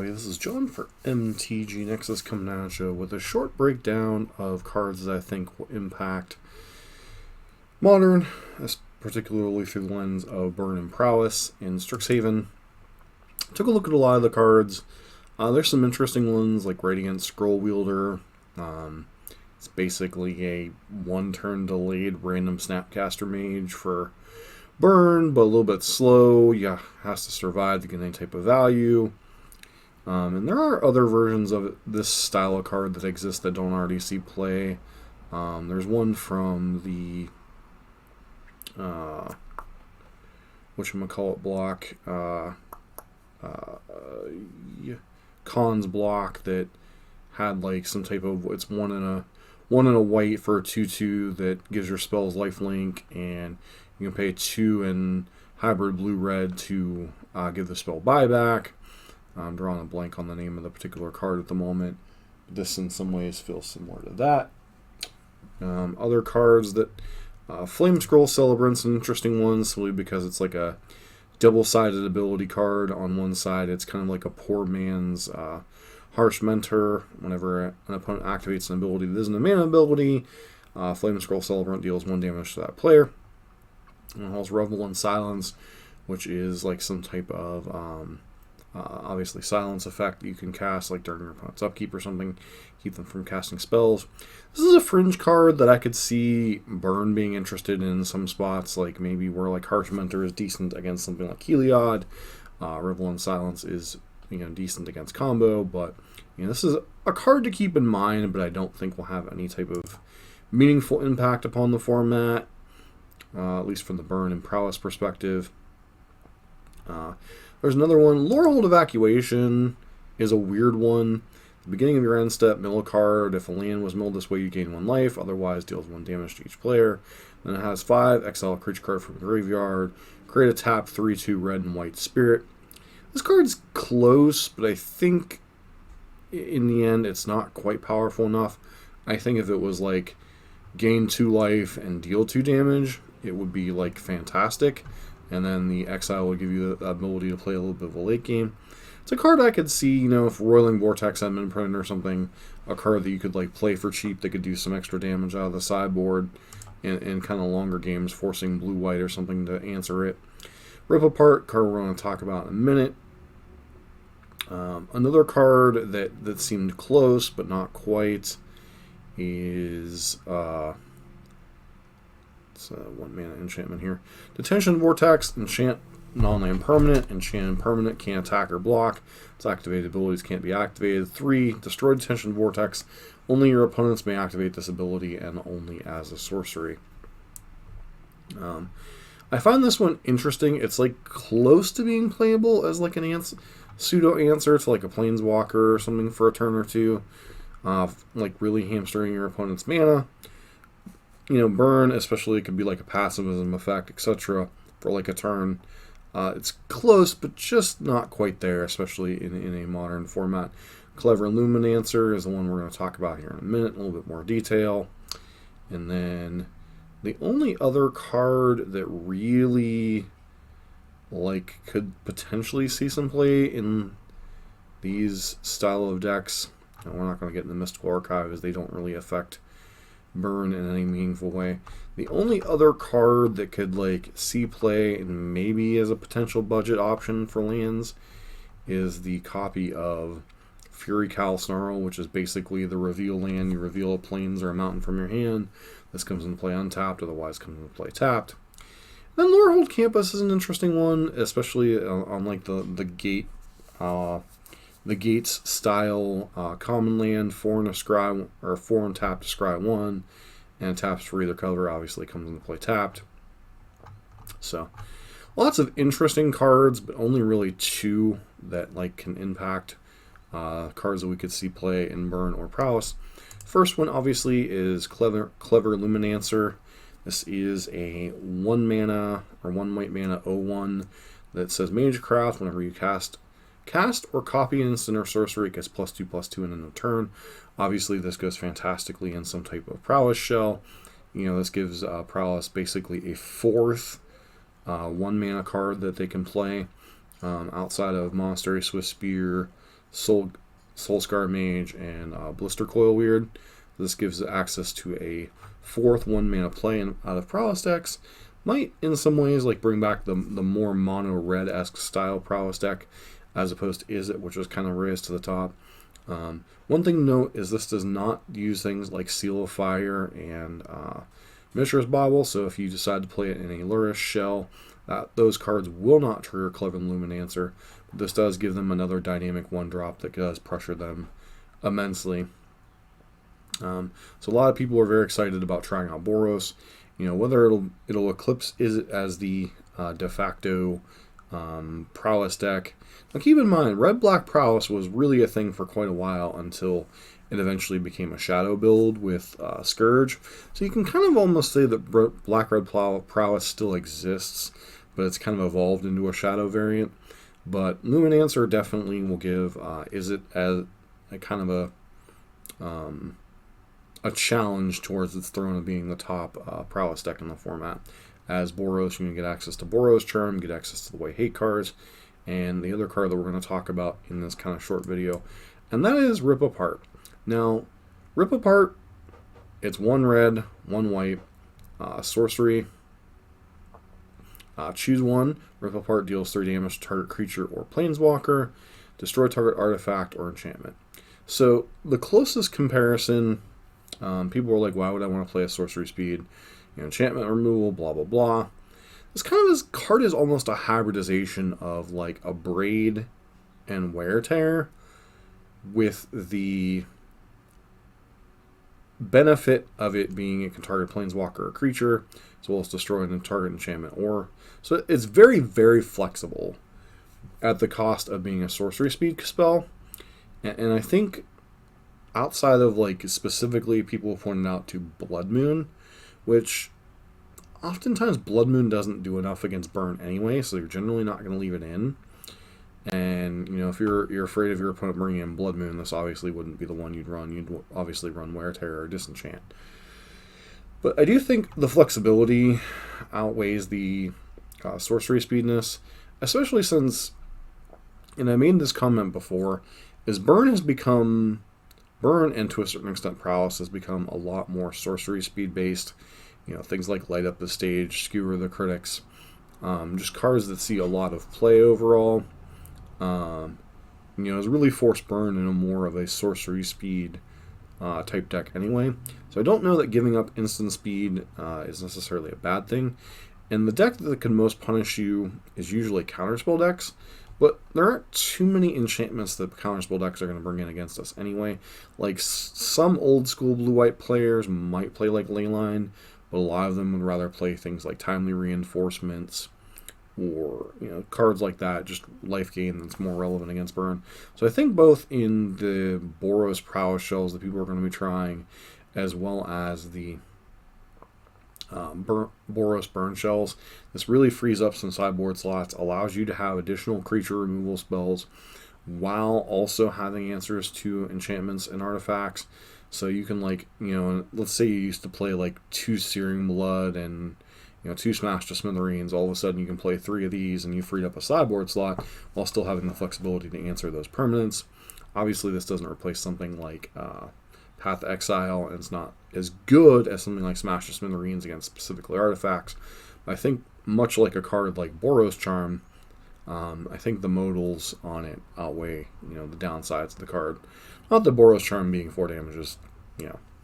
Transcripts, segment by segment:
Hey, this is John for MTG Nexus coming at you with a short breakdown of cards that I think will impact Modern, particularly through the lens of Burn and Prowess in Strixhaven. Took a look at a lot of the cards. There's some interesting ones like Radiant Scroll Wielder. It's basically a one-turn delayed random Snapcaster Mage for Burn, but a little bit slow. Yeah, has to survive to get any type of value. And there are other versions of this style of card that exist that don't already see play. There's one from the whatchamacallit block, Khan's block that had like some type of, it's one in a white for a 2/2 that gives your spells lifelink, and you can pay 2 in hybrid blue-red to give the spell buyback. I'm drawing a blank on the name of the particular card at the moment. This in some ways feels similar to that. Other cards that Flame Scroll Celebrant's an interesting one, simply because it's like a double-sided ability card. On one side, it's kind of like a poor man's Harsh Mentor. Whenever an opponent activates an ability that isn't a mana ability, Flame Scroll Celebrant deals 1 damage to that player. And it has Revel in Silence, which is like some type of obviously silence effect that you can cast like during your opponent's upkeep or something, keep them from casting spells. This is a fringe card that I could see Burn being interested in some spots, like maybe where like Harsh Mentor is decent against something like Heliod. Revel in Silence is decent against combo, but this is a card to keep in mind, but I don't think will have any type of meaningful impact upon the format, at least from the Burn and Prowess perspective. There's another one. Lorehold Evacuation is a weird one. At the beginning of your end step, mill a card. If a land was milled this way, you gain 1 life. Otherwise, deals 1 damage to each player. Then it has 5. Exile a creature card from the graveyard. Create a tap 3/2 red and white spirit. This card's close, but I think in the end it's not quite powerful enough. I think if it was like gain 2 life and deal 2 damage, it would be like fantastic. And then the exile will give you the ability to play a little bit of a late game. It's a card I could see, if Roiling Vortex had been printed or something, a card that you could like play for cheap that could do some extra damage out of the sideboard in kind of longer games, forcing blue-white or something to answer it. Rip Apart, card we're going to talk about in a minute. Another card that seemed close but not quite is it's a 1-mana enchantment here. Detention Vortex, enchant non-land permanent. Enchant permanent can't attack or block. Its activated abilities can't be activated. 3, destroy Detention Vortex. Only your opponents may activate this ability, and only as a sorcery. I find this one interesting. It's like close to being playable as like an pseudo answer to like a Planeswalker or something for a turn or two. Like really hamstring your opponent's mana. Burn, especially, it could be like a passivism effect, etc. for like a turn. It's close, but just not quite there, especially in a modern format. Clever Luminancer is the one we're going to talk about here in a minute, in a little bit more detail. And then the only other card that really could potentially see some play in these style of decks, and we're not going to get in the Mystical Archive as they don't really affect Burn in any meaningful way. The only other card that could see play and maybe as a potential budget option for lands is the copy of Fury Cowl Snarl, which is basically the reveal land. You reveal a plains or a mountain from your hand. This comes into play untapped, otherwise comes into play tapped. Then Lorehold Campus is an interesting one, especially on the gate. The Gates style common land, 4 and a scry, or 4 and tap to scry 1, and taps for either color, obviously comes into play tapped. So lots of interesting cards, but only really 2 that can impact cards that we could see play in Burn or Prowess. First one obviously is Clever Luminancer. This is a 1 mana or 1 white mana 0/1 that says Magecraft. Whenever you cast or copy an instant or sorcery, it gets +2/+2 in a turn. Obviously, this goes fantastically in some type of Prowess shell. This gives Prowess basically a 4th 1 mana card that they can play outside of Monastery Swift Spear, Soulscar Mage, and Blister Coil Weird. This gives access to a 4th 1-mana play out of Prowess decks. Might, in some ways, like bring back the more mono-red-esque style Prowess deck, as opposed to Izzet, which was kind of raised to the top. One thing to note is this does not use things like Seal of Fire and Mishra's Bauble, so if you decide to play it in a Lurish shell, those cards will not trigger Cleven Luminancer, but this does give them another dynamic 1-drop that does pressure them immensely. So a lot of people are very excited about trying out Boros. Whether it'll eclipse Izzet as the de facto Prowess deck. Now keep in mind, Red-Black Prowess was really a thing for quite a while until it eventually became a shadow build with Scourge. So you can kind of almost say that Black-Red Prowess still exists, but it's kind of evolved into a shadow variant. But Luminancer definitely will give Izzet as a kind of a challenge towards its throne of being the top Prowess deck in the format. As Boros, you can get access to Boros Charm, get access to the White Hate cards, and the other card that we're going to talk about in this kind of short video, and that is Rip Apart. Now, Rip Apart, it's 1 red, 1 white, sorcery. Choose 1. Rip Apart deals 3 damage to target creature or planeswalker. Destroy target artifact or enchantment. So, the closest comparison, people were like, why would I want to play a sorcery speed? Enchantment removal, blah, blah, blah. This card is almost a hybridization of like a Braid and Wear Tear, with the benefit of it being it can target planeswalker or creature, as well as destroying the target enchantment. So it's very, very flexible at the cost of being a sorcery speed spell. And I think outside of like specifically people pointed out to Blood Moon, which oftentimes Blood Moon doesn't do enough against burn anyway, so you're generally not going to leave it in. And if you're afraid of your opponent bringing in Blood Moon, this obviously wouldn't be the one you'd run. You'd obviously run Wear Tear or Disenchant. But I do think the flexibility outweighs the sorcery speedness, especially since, and I made this comment before, is Burn and to a certain extent Prowess has become a lot more sorcery speed based. Things like Light Up the Stage, Skewer the Critics, just cards that see a lot of play overall. Has really forced Burn into more of a sorcery speed type deck anyway. So I don't know that giving up instant speed is necessarily a bad thing. And the deck that can most punish you is usually counterspell decks, but there aren't too many enchantments that counterspell decks are going to bring in against us anyway. Like some old school blue-white players might play like Leyline, but a lot of them would rather play things like Timely Reinforcements or cards like that, just life gain that's more relevant against burn. So I think both in the Boros Prowess shells that people are going to be trying, as well as the Boros burn shells, this really frees up some sideboard slots, allows you to have additional creature removal spells while also having answers to enchantments and artifacts. So you can let's say you used to play like 2 Searing Blood and 2 Smash to Smithereens. All of a sudden you can play 3 of these and you freed up a sideboard slot while still having the flexibility to answer those permanents. Obviously this doesn't replace something like Path to Exile, and it's not as good as something like Smash to Smithereens against specifically artifacts. But I think much like a card like Boros Charm, I think the modals on it outweigh the downsides of the card. Not that Boros Charm being 4 damage is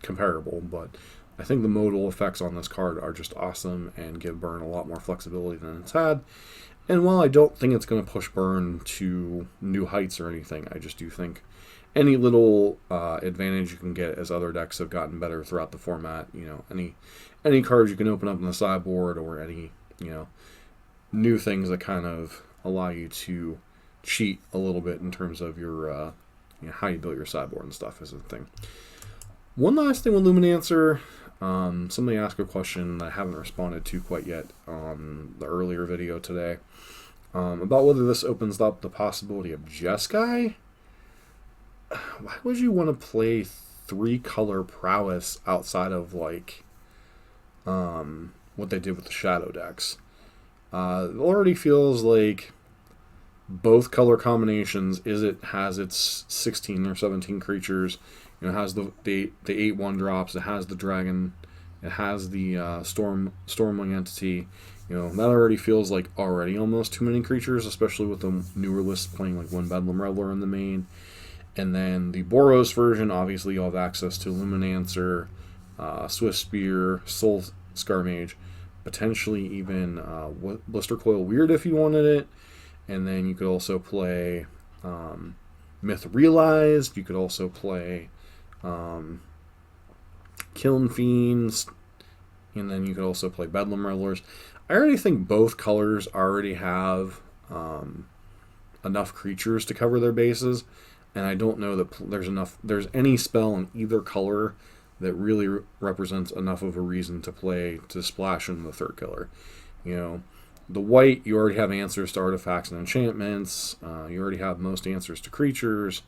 comparable, but I think the modal effects on this card are just awesome and give Burn a lot more flexibility than it's had. And while I don't think it's going to push Burn to new heights or anything, I just do think any little advantage you can get as other decks have gotten better throughout the format, any cards you can open up in the sideboard, or any new things that kind of allow you to cheat a little bit in terms of your how you build your sideboard and stuff is the thing. One last thing with Luminancer, somebody asked a question that I haven't responded to quite yet on the earlier video today, about whether this opens up the possibility of Jeskai. Why would you want to play 3-color Prowess outside of what they did with the Shadow decks? It already feels like both color combinations. It has its 16 or 17 creatures. You know, it has the 8 1-drops. It has the dragon. It has the Stormwing entity. You know, that already feels like almost too many creatures, especially with the newer lists playing like one Bedlam Reveler in the main. And then the Boros version, obviously you'll have access to Luminancer, Swift Spear, Soul Scarmage, potentially even Blister Coil Weird if you wanted it. And then you could also play Myth Realized. You could also play Kiln Fiends. And then you could also play Bedlam Revelers. I already think both colors already have enough creatures to cover their bases. And I don't know that there's any spell in either color that really represents enough of a reason to splash in the third color. You know, the white, you already have answers to artifacts and enchantments. You already have most answers to creatures.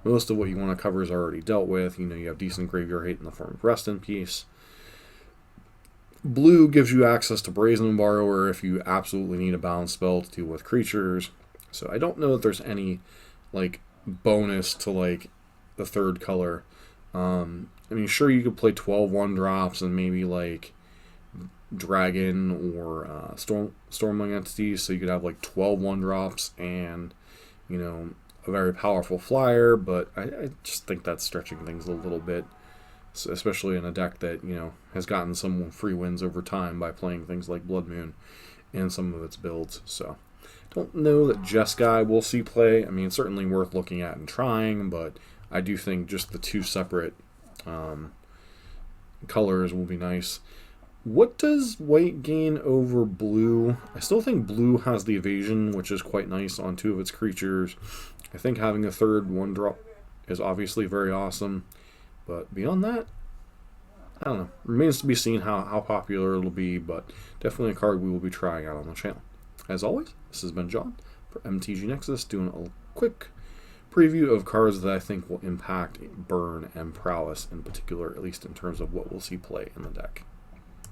Most of what you want to cover is already dealt with. You know, you have decent graveyard hate in the form of Rest in Peace. Blue gives you access to Brazen Borrower if you absolutely need a balance spell to deal with creatures. So I don't know that there's any like bonus to like the third color. I mean, sure, you could play 12 1-drops and maybe like Dragon or Stormwing entities, so you could have like 12 1-drops and, you know, a very powerful flyer, but I just think that's stretching things a little bit, especially in a deck that, you know, has gotten some free wins over time by playing things like Blood Moon in some of its builds. So don't know that Jeskai will see play. I mean, it's certainly worth looking at and trying, but I do think just the two separate colors will be nice. What does white gain over blue? I still think blue has the evasion, which is quite nice on 2 of its creatures. I think having a third 1-drop is obviously very awesome, but beyond that, I don't know. Remains to be seen how popular it'll be, but definitely a card we will be trying out on the channel. As always, this has been John for MTG Nexus, doing a quick preview of cards that I think will impact Burn and Prowess in particular, at least in terms of what we'll see play in the deck.